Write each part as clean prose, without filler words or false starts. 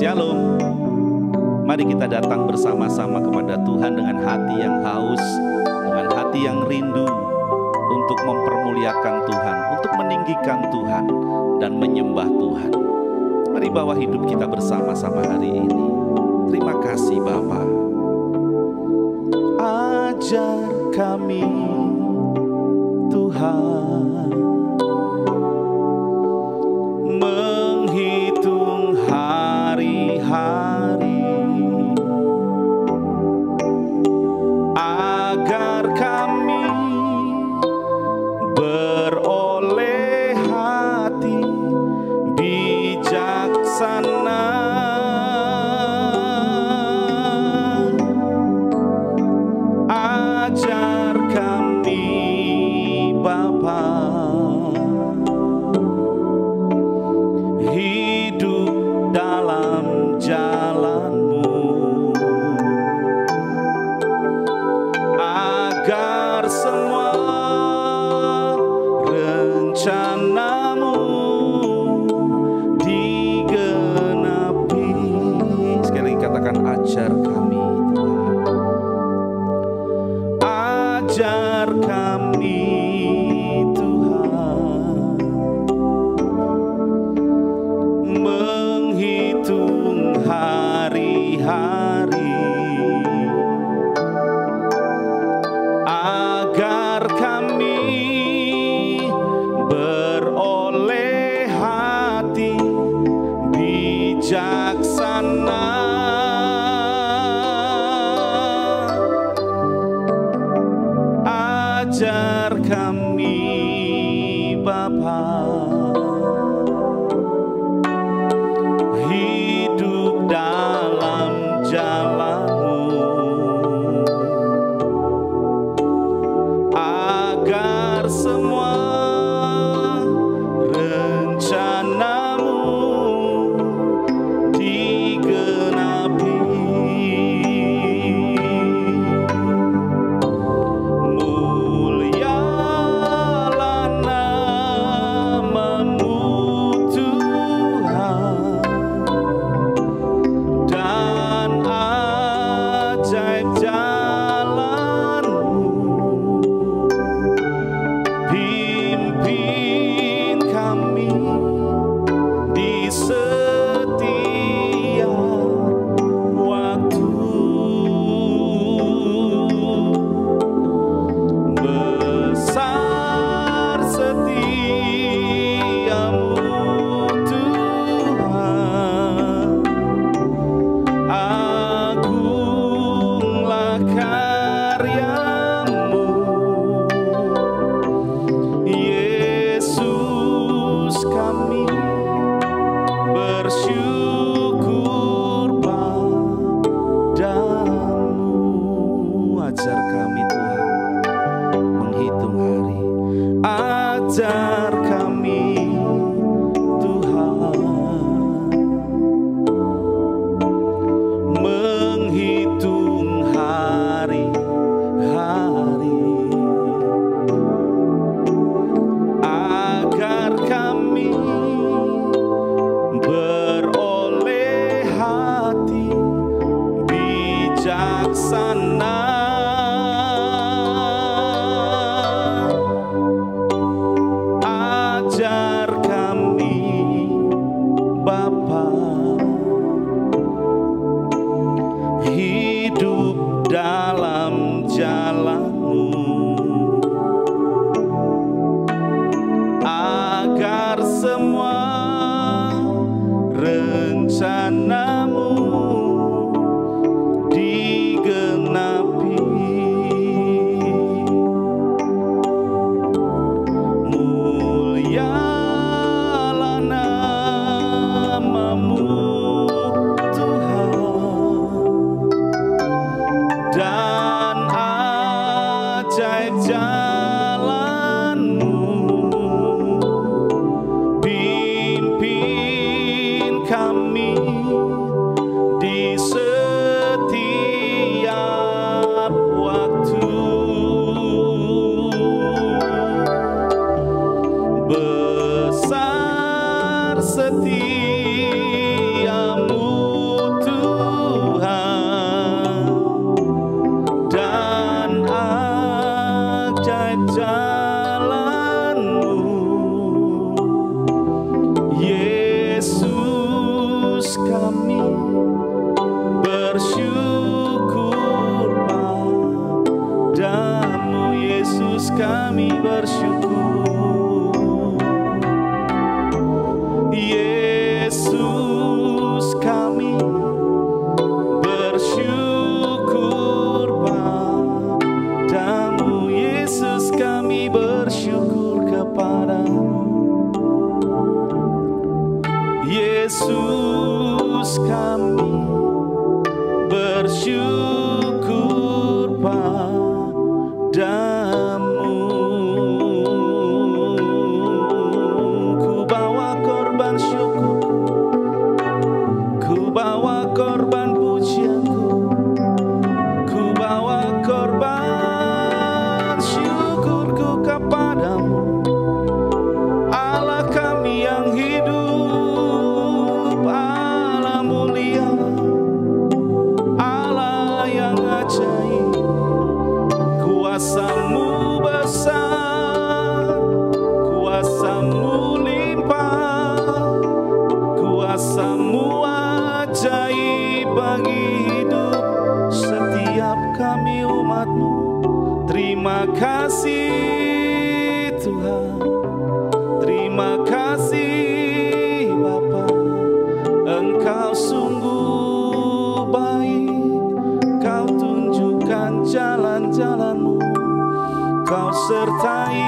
Shalom. Mari kita datang bersama-sama kepada Tuhan dengan hati yang haus, dengan hati yang rindu untuk mempermuliakan Tuhan, untuk meninggikan Tuhan dan menyembah Tuhan. Mari bawa hidup kita bersama-sama hari ini. Terima kasih Bapa. Ajar kami Tuhan menghitung hari-hari agar kami beroleh hati bijaksana. Ajar kami Bapa hidup dalam jalan-Mu agar semua rencana-Mu digenapi. Sekali lagi katakan, ajar kami Tuhan. Ajar kami Tuhan menghitung hari-hari agar kami beroleh hati bijaksana. Ajar kami Bapa hidup dalam jalan-Mu agar semua rencana-Mu digenapi. Mulialah nama-Mu Tuhan, dan ajaib jalan-Mu. Pimpin kami di setiap waktu. Besar setia-Mu Tuhan, agunglah karya-Mu. Yesus, kami bersyukur padamu. Ajar kami Tuhan menghitung hari. Ajar kami Tuhan menghitung hari-hari agar kami beroleh hati bijaksana. Ajar kami Bapa hidup dalam jalan-Mu agar semua rencana-Mu digenapi. Mulialah nama-Mu Tuhan, dan ajaib jalan-Mu. Pimpin kami di setiap waktu. Besar setiamu bersyukur padamu Yesus, kami bersyukur. Yesus, kami bersyukur padamu Yesus, kami bersyukur kepadamu. Yesus, kami bersyukur padamu. Ku bawa korban syukur, ku bawa korban pujianku, ku bawa korban syukurku kepadamu. Allah kami yang hidup, Allah mulia, Allah yang ajaib. Kuasa-Mu besar, Kuasa-Mu limpah, Kuasa-Mu ajaib bagi hidup setiap kami umat-Mu. Terima kasih Tuhan, terima kasih Bapa. Engkau sungguh baik, Kau tunjukkan jalan-jalan-Mu, Kau sertai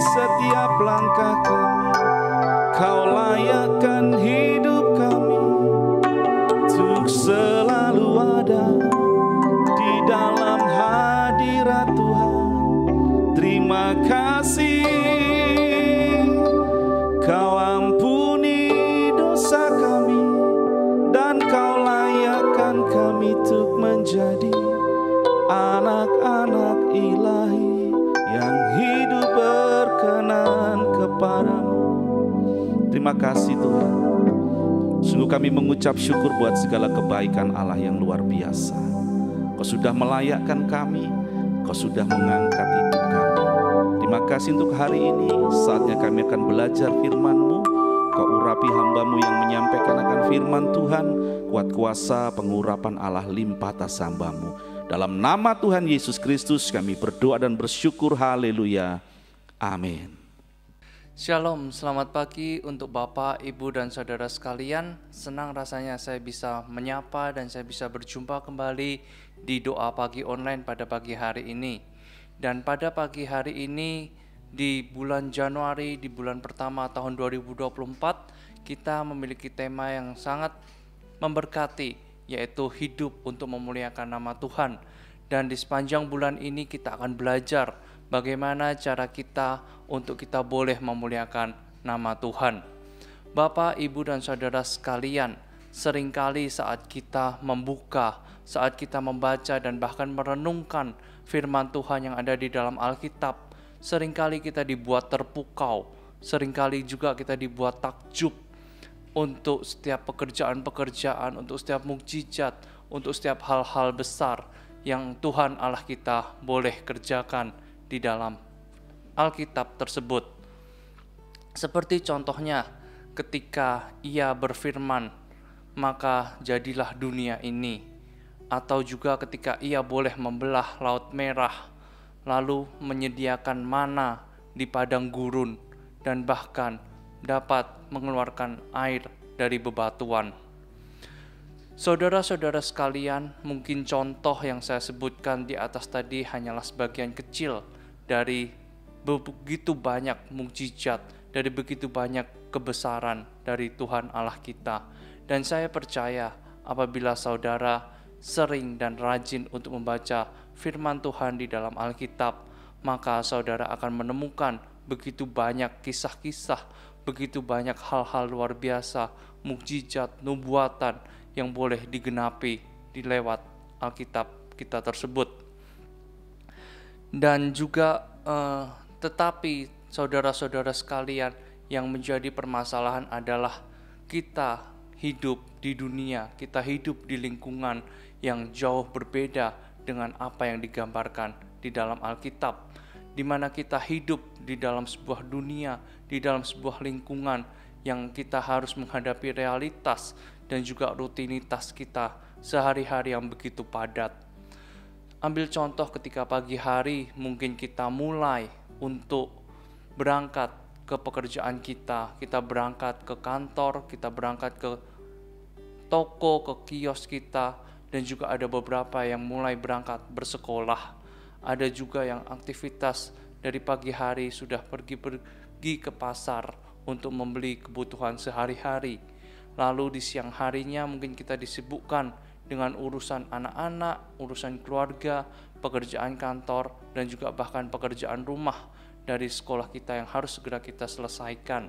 setiap langkah kami, Kau layakkan hidup kami untuk selalu ada di dalam hadirat Tuhan. Terima kasih, Kau ampuni dosa kami, dan Kau layakkan kami untuk menjadi anak-anak ilahi yang hidup berkenan kepadamu. Terima kasih Tuhan. Sungguh kami mengucap syukur buat segala kebaikan Allah yang luar biasa. Kau sudah melayakkan kami, Kau sudah mengangkat hidup kami. Terima kasih untuk hari ini, saatnya kami akan belajar firman-Mu. Kau urapi hamba-Mu yang menyampaikan akan firman Tuhan. Kuat kuasa pengurapan Allah limpah atas hamba-Mu. Dalam nama Tuhan Yesus Kristus kami berdoa dan bersyukur. Haleluya. Amin. Shalom, selamat pagi untuk Bapak, Ibu, dan Saudara sekalian. Senang rasanya saya bisa menyapa dan saya bisa berjumpa kembali di doa pagi online pada pagi hari ini. Dan pada pagi hari ini di bulan Januari, di bulan pertama tahun 2024, kita memiliki tema yang sangat memberkati, yaitu hidup untuk memuliakan nama Tuhan. Dan di sepanjang bulan ini kita akan belajar bagaimana cara kita untuk kita boleh memuliakan nama Tuhan. Bapak, Ibu, dan Saudara sekalian, seringkali saat kita membuka, saat kita membaca dan bahkan merenungkan firman Tuhan yang ada di dalam Alkitab, seringkali kita dibuat terpukau, seringkali juga kita dibuat takjub untuk setiap pekerjaan-pekerjaan, untuk setiap mukjizat, untuk setiap hal-hal besar yang Tuhan Allah kita boleh kerjakan di dalam Alkitab tersebut. Seperti contohnya ketika Ia berfirman, maka jadilah dunia ini. Atau juga ketika Ia boleh membelah Laut Merah, lalu menyediakan mana di padang gurun, dan bahkan dapat mengeluarkan air dari bebatuan. Saudara-saudara sekalian, mungkin contoh yang saya sebutkan di atas tadi hanyalah sebagian kecil dari begitu banyak mukjizat, dari begitu banyak kebesaran dari Tuhan Allah kita. Dan saya percaya apabila saudara sering dan rajin untuk membaca firman Tuhan di dalam Alkitab, maka saudara akan menemukan begitu banyak kisah-kisah, begitu banyak hal-hal luar biasa, mukjizat, nubuatan yang boleh digenapi di lewat Alkitab kita tersebut. Dan juga tetapi saudara-saudara sekalian, yang menjadi permasalahan adalah kita hidup di dunia, kita hidup di lingkungan yang jauh berbeda dengan apa yang digambarkan di dalam Alkitab, di mana kita hidup di dalam sebuah dunia, di dalam sebuah lingkungan yang kita harus menghadapi realitas dan juga rutinitas kita sehari-hari yang begitu padat. Ambil contoh ketika pagi hari mungkin kita mulai untuk berangkat ke pekerjaan kita berangkat ke kantor, kita berangkat ke toko, ke kios kita, dan juga ada beberapa yang mulai berangkat bersekolah. Ada juga yang aktivitas dari pagi hari sudah pergi ke pasar untuk membeli kebutuhan sehari-hari. Lalu di siang harinya mungkin kita disibukkan dengan urusan anak-anak, urusan keluarga, pekerjaan kantor, dan juga bahkan pekerjaan rumah dari sekolah kita yang harus segera kita selesaikan.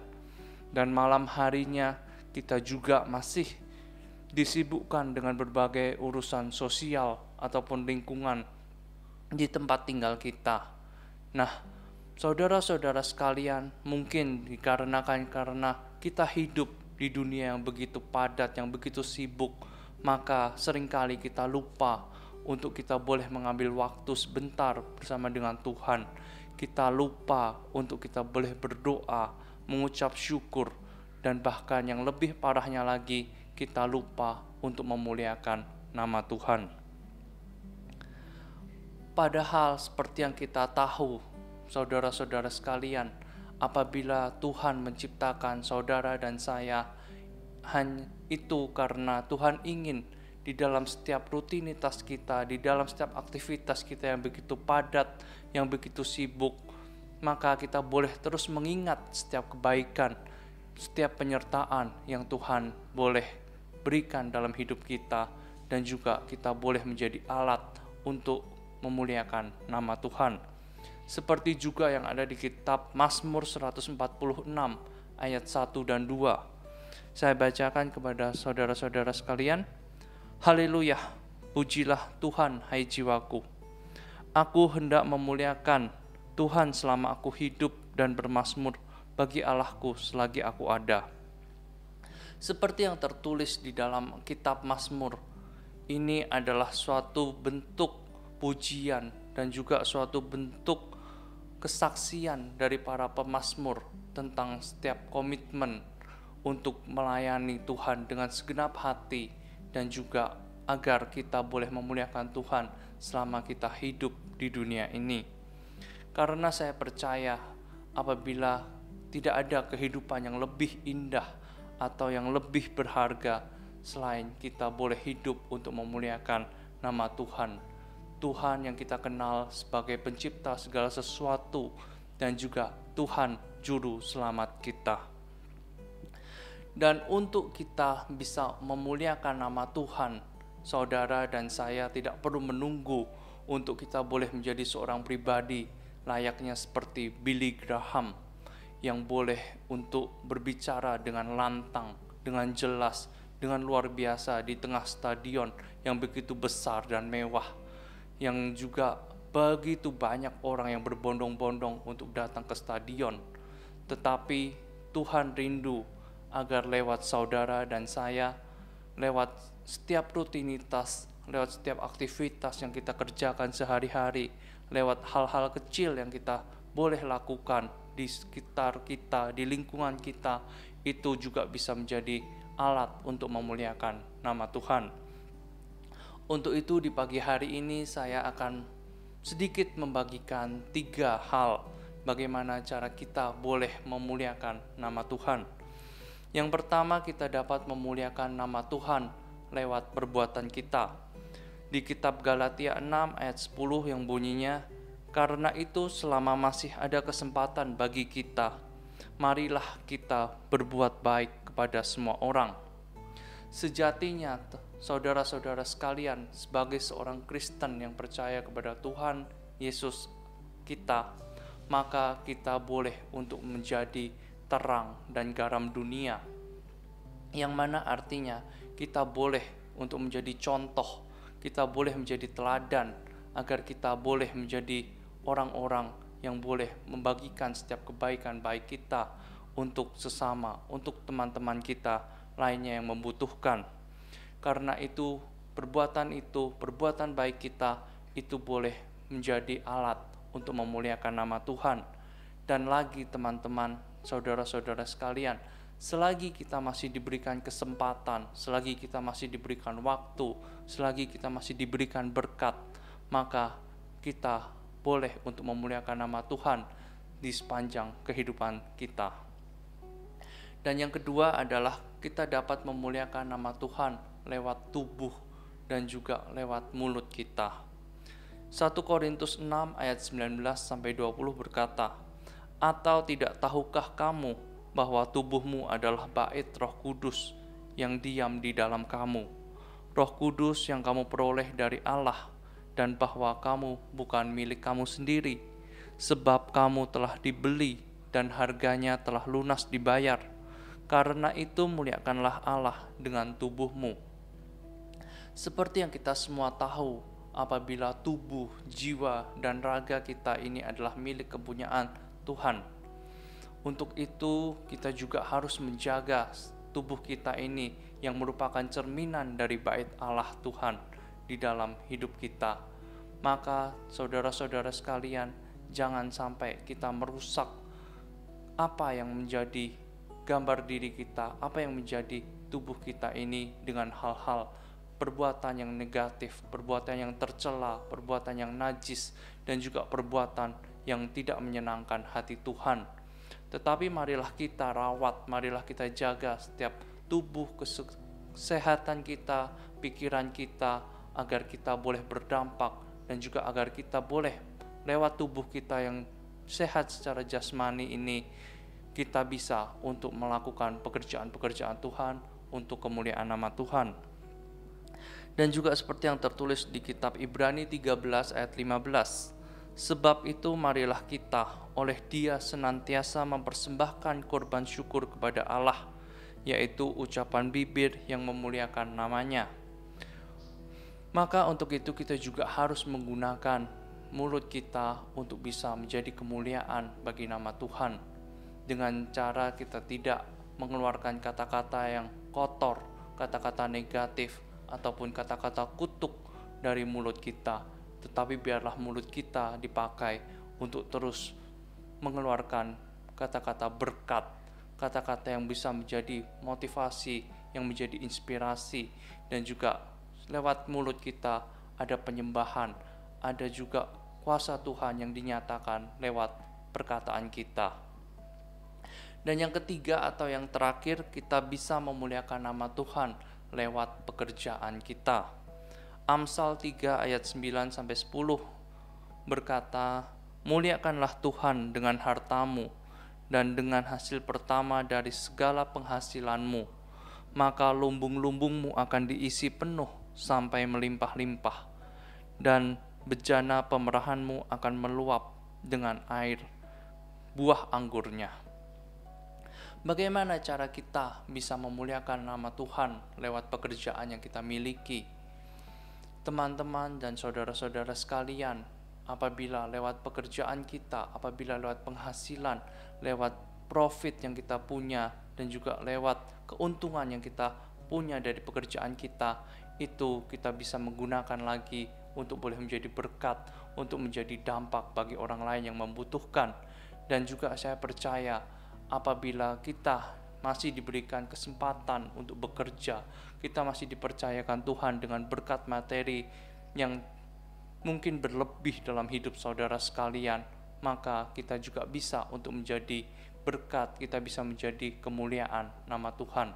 Dan malam harinya kita juga masih disibukkan dengan berbagai urusan sosial ataupun lingkungan di tempat tinggal kita. Nah, saudara-saudara sekalian, mungkin karena kita hidup di dunia yang begitu padat, yang begitu sibuk, maka seringkali kita lupa untuk kita boleh mengambil waktu sebentar bersama dengan Tuhan. Kita lupa untuk kita boleh berdoa, mengucap syukur, dan bahkan yang lebih parahnya lagi, kita lupa untuk memuliakan nama Tuhan. Padahal seperti yang kita tahu, saudara-saudara sekalian, apabila Tuhan menciptakan saudara dan saya, hanya itu karena Tuhan ingin di dalam setiap rutinitas kita, di dalam setiap aktivitas kita yang begitu padat, yang begitu sibuk, maka kita boleh terus mengingat setiap kebaikan, setiap penyertaan yang Tuhan boleh berikan dalam hidup kita, dan juga kita boleh menjadi alat untuk memuliakan nama Tuhan. Seperti juga yang ada di kitab Mazmur 146 ayat 1 dan 2. Saya bacakan kepada saudara-saudara sekalian. Haleluya, pujilah Tuhan hai jiwaku. Aku hendak memuliakan Tuhan selama aku hidup dan bermazmur bagi Allahku selagi aku ada. Seperti yang tertulis di dalam kitab Mazmur, ini adalah suatu bentuk pujian dan juga suatu bentuk kesaksian dari para pemazmur tentang setiap komitmen untuk melayani Tuhan dengan segenap hati, dan juga agar kita boleh memuliakan Tuhan selama kita hidup di dunia ini. Karena saya percaya apabila tidak ada kehidupan yang lebih indah atau yang lebih berharga selain kita boleh hidup untuk memuliakan nama Tuhan. Tuhan yang kita kenal sebagai pencipta segala sesuatu dan juga Tuhan juru selamat kita. Dan untuk kita bisa memuliakan nama Tuhan, saudara dan saya tidak perlu menunggu untuk kita boleh menjadi seorang pribadi layaknya seperti Billy Graham yang boleh untuk berbicara dengan lantang, dengan jelas, dengan luar biasa di tengah stadion yang begitu besar dan mewah, yang juga begitu banyak orang yang berbondong-bondong untuk datang ke stadion. Tetapi Tuhan rindu agar lewat saudara dan saya, lewat setiap rutinitas, lewat setiap aktivitas yang kita kerjakan sehari-hari, lewat hal-hal kecil yang kita boleh lakukan di sekitar kita, di lingkungan kita, itu juga bisa menjadi alat untuk memuliakan nama Tuhan. Untuk itu di pagi hari ini saya akan sedikit membagikan 3 hal bagaimana cara kita boleh memuliakan nama Tuhan. Yang pertama, kita dapat memuliakan nama Tuhan lewat perbuatan kita. Di kitab Galatia 6 ayat 10 yang bunyinya, karena itu selama masih ada kesempatan bagi kita, marilah kita berbuat baik kepada semua orang. Sejatinya, saudara-saudara sekalian, sebagai seorang Kristen yang percaya kepada Tuhan Yesus kita, maka kita boleh untuk menjadi terang dan garam dunia, yang mana artinya kita boleh untuk menjadi contoh, kita boleh menjadi teladan, agar kita boleh menjadi orang-orang yang boleh membagikan setiap kebaikan baik kita untuk sesama, untuk teman-teman kita lainnya yang membutuhkan. Karena itu, perbuatan baik kita itu boleh menjadi alat untuk memuliakan nama Tuhan. Dan lagi teman-teman, saudara-saudara sekalian, Selagi kita masih diberikan kesempatan, selagi kita masih diberikan waktu, selagi kita masih diberikan berkat, maka kita boleh untuk memuliakan nama Tuhan di sepanjang kehidupan kita. Dan yang kedua adalah kita dapat memuliakan nama Tuhan lewat tubuh dan juga lewat mulut kita. 1 Korintus 6 ayat 19-20 berkata, "Atau tidak tahukah kamu bahwa tubuhmu adalah bait Roh Kudus yang diam di dalam kamu, Roh Kudus yang kamu peroleh dari Allah, dan bahwa kamu bukan milik kamu sendiri, sebab kamu telah dibeli dan harganya telah lunas dibayar. Karena itu muliakanlah Allah dengan tubuhmu." Seperti yang kita semua tahu, apabila tubuh, jiwa, dan raga kita ini adalah milik kepunyaan Tuhan. Untuk itu kita juga harus menjaga tubuh kita ini yang merupakan cerminan dari bait Allah Tuhan di dalam hidup kita. Maka saudara-saudara sekalian, jangan sampai kita merusak apa yang menjadi gambar diri kita, apa yang menjadi tubuh kita ini dengan hal-hal perbuatan yang negatif, perbuatan yang tercela, perbuatan yang najis, dan juga perbuatan yang tidak menyenangkan hati Tuhan. Tetapi marilah kita rawat, marilah kita jaga setiap tubuh, kesehatan kita, pikiran kita, agar kita boleh berdampak, dan juga agar kita boleh lewat tubuh kita yang sehat secara jasmani ini, kita bisa untuk melakukan pekerjaan-pekerjaan Tuhan untuk kemuliaan nama Tuhan. Dan juga seperti yang tertulis di kitab Ibrani 13 ayat 15, "Sebab itu marilah kita oleh Dia senantiasa mempersembahkan korban syukur kepada Allah, yaitu ucapan bibir yang memuliakan namanya." Maka untuk itu kita juga harus menggunakan mulut kita untuk bisa menjadi kemuliaan bagi nama Tuhan, dengan cara kita tidak mengeluarkan kata-kata yang kotor, kata-kata negatif, ataupun kata-kata kutuk dari mulut kita, tetapi biarlah mulut kita dipakai untuk terus mengeluarkan kata-kata berkat, kata-kata yang bisa menjadi motivasi, yang menjadi inspirasi, dan juga lewat mulut kita ada penyembahan, ada juga kuasa Tuhan yang dinyatakan lewat perkataan kita. Dan yang ketiga atau yang terakhir, kita bisa memuliakan nama Tuhan lewat pekerjaan kita. Amsal 3 ayat 9-10 berkata, "Muliakanlah Tuhan dengan hartamu dan dengan hasil pertama dari segala penghasilanmu, maka lumbung-lumbungmu akan diisi penuh sampai melimpah-limpah, dan bejana pemerahanmu akan meluap dengan air buah anggurnya." Bagaimana cara kita bisa memuliakan nama Tuhan lewat pekerjaan yang kita miliki? Teman-teman dan saudara-saudara sekalian, apabila lewat pekerjaan kita, apabila lewat penghasilan, lewat profit yang kita punya, dan juga lewat keuntungan yang kita punya dari pekerjaan kita, itu kita bisa menggunakan lagi untuk boleh menjadi berkat, untuk menjadi dampak bagi orang lain yang membutuhkan. Dan juga saya percaya apabila kita masih diberikan kesempatan untuk bekerja, kita masih dipercayakan Tuhan dengan berkat materi yang mungkin berlebih dalam hidup saudara sekalian, maka kita juga bisa untuk menjadi berkat, kita bisa menjadi kemuliaan nama Tuhan.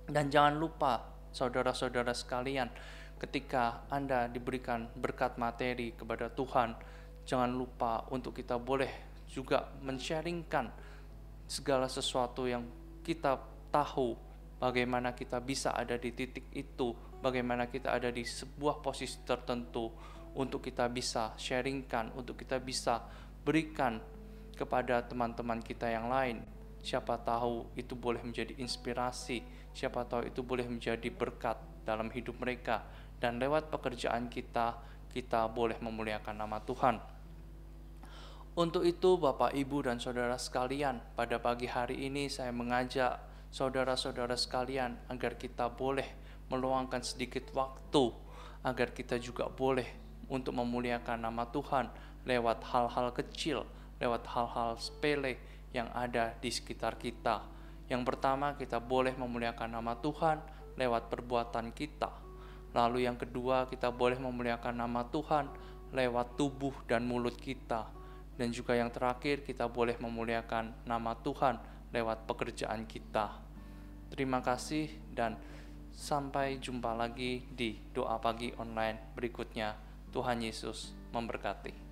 Dan jangan lupa saudara-saudara sekalian, ketika Anda diberikan berkat materi kepada Tuhan, jangan lupa untuk kita boleh juga men-sharingkan segala sesuatu yang kita tahu, bagaimana kita bisa ada di titik itu, bagaimana kita ada di sebuah posisi tertentu, untuk kita bisa sharingkan, untuk kita bisa berikan kepada teman-teman kita yang lain. Siapa tahu itu boleh menjadi inspirasi, siapa tahu itu boleh menjadi berkat dalam hidup mereka, dan lewat pekerjaan kita, kita boleh memuliakan nama Tuhan. Untuk itu Bapak, Ibu, dan saudara sekalian, pada pagi hari ini saya mengajak saudara-saudara sekalian agar kita boleh meluangkan sedikit waktu, agar kita juga boleh untuk memuliakan nama Tuhan lewat hal-hal kecil, lewat hal-hal sepele yang ada di sekitar kita, Yang pertama, kita boleh memuliakan nama Tuhan lewat perbuatan kita. Lalu yang kedua, kita boleh memuliakan nama Tuhan lewat tubuh dan mulut kita. Dan juga yang terakhir, kita boleh memuliakan nama Tuhan lewat pekerjaan kita. Terima kasih dan sampai jumpa lagi di doa pagi online berikutnya. Tuhan Yesus memberkati.